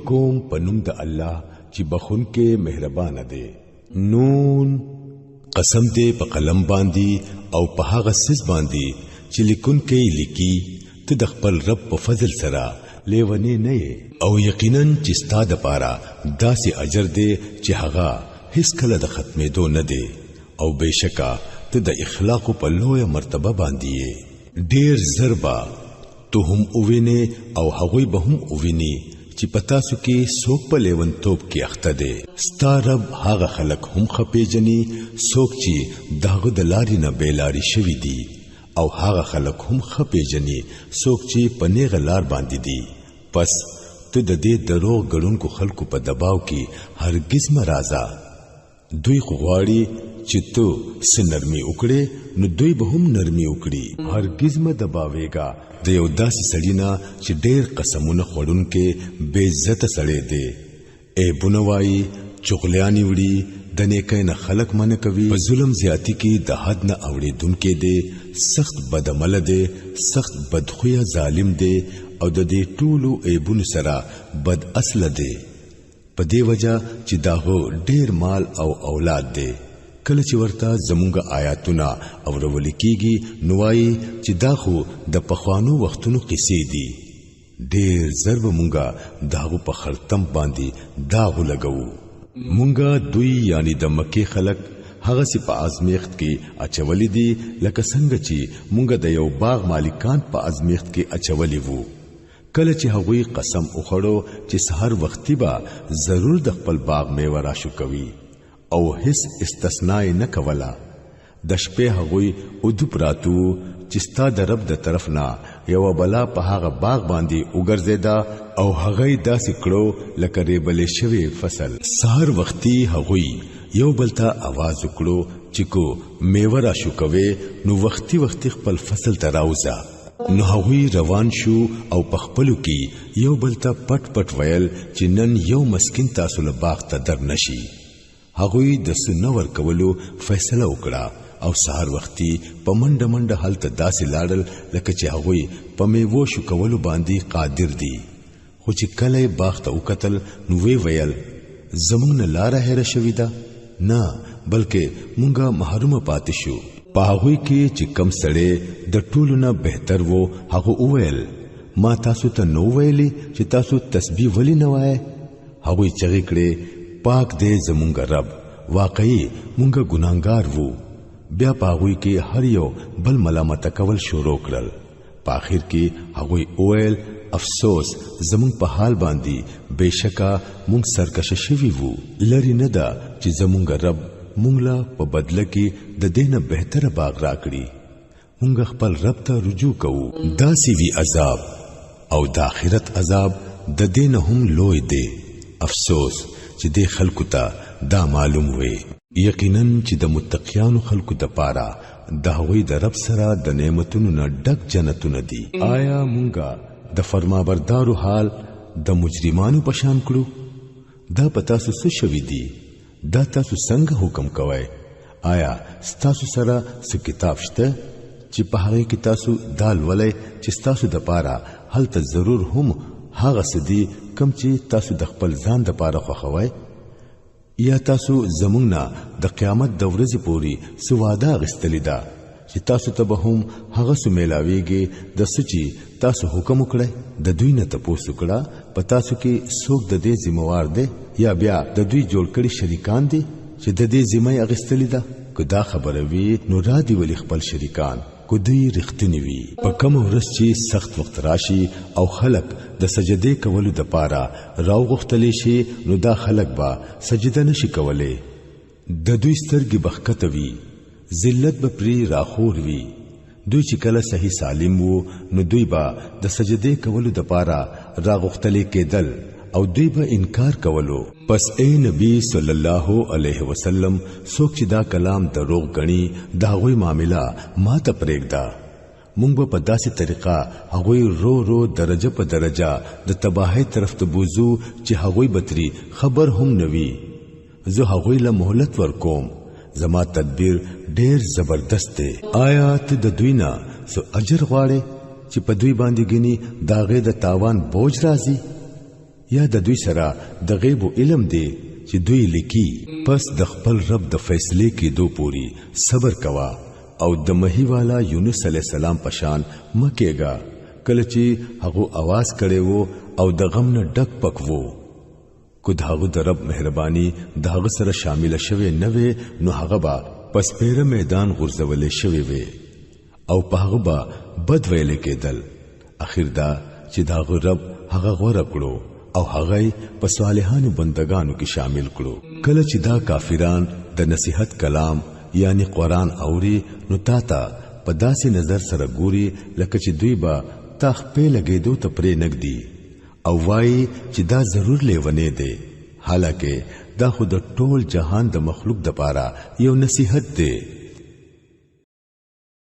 بکوم پنوم د الله چې بخون کې مهربان دی. نون قسم دې په قلم باندې او په هغه سیس باندې چې لیکون کې لیکي ته د خپل رب په فضل سره لیونی نه او یقینا چې ستاد پاره داسې اجر دی چې هغه هیڅ کله د ختمېدو نه دی او بهشکه ته د اخلاق په لویه مرتبه باندې ډیر زربا ته هم اووینه او هغوی به هم اوویني چې پتا سو کې څوک په لیونتوب کې اخته دي. ستارب هغه خلک هم خپېجني څوک چې داغه د لارې نه بیلاری شوی دي او هغه خلک هم خپېجني څوک چې په نیغه لار باندې دي. پس ته د دې دروغ غړونکو خلکو په دباو کې هرگز مرزا دوی غواړي چې تو سنرمي وکړي نو دوی به هم نرمي وکړي. هرگز م دباويګا د یو داسې سړینا چې ډېر قسمونه خورونکې بے عزت سړی دی. ای بنوای چغلیانی وړي د نیکه نه خلق من کوي په ظلم زیاتی کې د حد نه اوړي دونکې دی. سخت بدعمل دی سخت بدخویا ظالم دی او د دې ټولو ایبونو سره بد اصل دی په دې وجہ چې داغو ډېر مال او اولاد دی. کله چې ورته زمونږ آیاتونه اورول کیږي نوای چې دا خو د پخوانو وختونو قصې دي. ډېر ضرب مونږه داغو په خرتم باندې داغو لګو. مونږه دوی یعنی د مکه خلک هغه سي په ازمیخت کې اچولې دي لکه څنګه چې مونږه د یو باغ مالکان په ازمیخت کې اچولې وو. کله چې هغوی قسم وخړو چې سحر وختي به ضرور د خپل باغ میوه راشو کوي او هیڅ استثناء نه کولا. د شپې هغوی ودو پراتو چې ستا د رب د طرف نه یو بلا په هغه باغ باندې وګرځیدا او هغه داسې کړو لکه ریبلې شوی فصل. سحر وختي هغوی یو بلتا आवाज وکړو چې کو میوه راشو کوي نو وختي وختي خپل فصل تراوزا. نو هغوی روان شو او پخپلو کې یو بلتا پټ پټ ویل چې نن یو مسکین تاسو له باغ ته در نشي. هغوی د سنور کولو فیصله وکړه او سحر وختي په منډه منډه حالت داسې لاړل لکه چې هغوی په میوه شو کولو باندې قادر دي. خو چې کله باغ ته وکتل نو وی ویل زمونږ نه لاره هېره شوې ده نه بلکې مونږه محروم پاتې شو. په هغوی کې چې کم سړی د ټولو نه بهتر وو هغه وویل ما تاسو ته نو ویلي چې تاسو تسبیح ولی نه وای. هغوی چغې کړې پاک دې زمونږ رب واقعي مونږه ګناهګار وو. بیا په هغوی کې هر یو بل ملامت کول شروع کړل. په اخر کې هغوی وویل افسوس زمونږ په حال باندې بهشکه مونږ سرکشه شوي وو. لری نه ده چې زمونږ رب مونږ لا په بدله کې د دینه بهتره باغ راکړي. مونږ خپل رب ته رجوع کوو. داسې وی عذاب او د آخرت عذاب د دینه هم لوی دی. افسوس چې د خلکو ته دا معلوم وي. یقینا چې د متقیانو خلکو د پاره د هغوی د رب سره د نعمتونو نه ډک جنتونه دي. آیا مونږه د فرمانبردارو حال د مجرمانو پشان کړو؟ دا پتا څه شوي دي؟ دا تاسو څنګه حکم کوئ؟ آیا ستاسو سره څه کتاب شته چې په هغه کې تاسو دال ولې چې ستاسو د پاره هلته ضرور هم هغه سدي کم چې تاسو د خپل ځان د پاره خوښوي؟ یا تاسو زمونږ نه د قیامت د ورځې پوري سواده غستلی ده چې تاسو ته به هم هغه سو میلاویږي د سچي تاسو حکم وکړي؟ د دوی نه تاسو کړه په تاسو کې څوک د دې ذمہوار دی یا بیا د دوی جوړ کړي شریکان دي چې د دې ذمہ اغستلی ده؟ که دا خبره وي نو را دی ولی خپل شریکان کو دوی رښتینی وي. په کوم ورځ چې سخت وخت راشي او خلق د سجدې کولو د پاره راو غختلی شي نو دا خلق با سجده نشي کولای. د دوی سترګې بخکته وي ذلت به پری راخور وي. دوی چې کله صحیح سالم وو نو دوی با د سجدې کولو د پاره راغختلی کېدل او دوی به انکار کولو. پس اے نبی صلی الله علیه وسلم څوک چې دا کلام دروغ غني دا غوي معاملہ ما ته پرېږدا. مونږ په داسې طریقه هغوی رو رو درجه په درجه د تباہی طرف ته بوزو چې هغوی بتري خبر هم نوي. زه هغوی له مهلت ورکوم. زما تدبیر ډیر زبردست دی. آیا ته د دوی نه سو اجر غواړې چې په دوی باندې غني داغه د تاوان بوج راځي؟ یا د دوی سره د غیب علم دی چې دوی لیکي پس د خپل رب د فیصله کې دو پوری صبر کوا او د مہی والا یونس علی السلام پشان مکیگا کله چې هغه आवाज کړي وو او د غم نه ډک پک وو کو داغه د رب مهرباني داغه سره شامل شوه نه وي نو هغه با پس پیره میدان غرزولې شوی وي او په هغه با بد ویل کېدل اخر دا چې داغه رب هغه غوړه کړو او هغه په صالحانو بندگانو کې شامل کړو کله چې دا کافران د نصیحت کلام یعنی قران اوري نو تا په داسې نظر سره ګوري لکه چې دوی با تخ په لګېدو ته پرې نګدي او وای چې دا ضرور لیونه دی حالکه دا خود ټول جهان د مخلوق د پاره یو نصیحت دی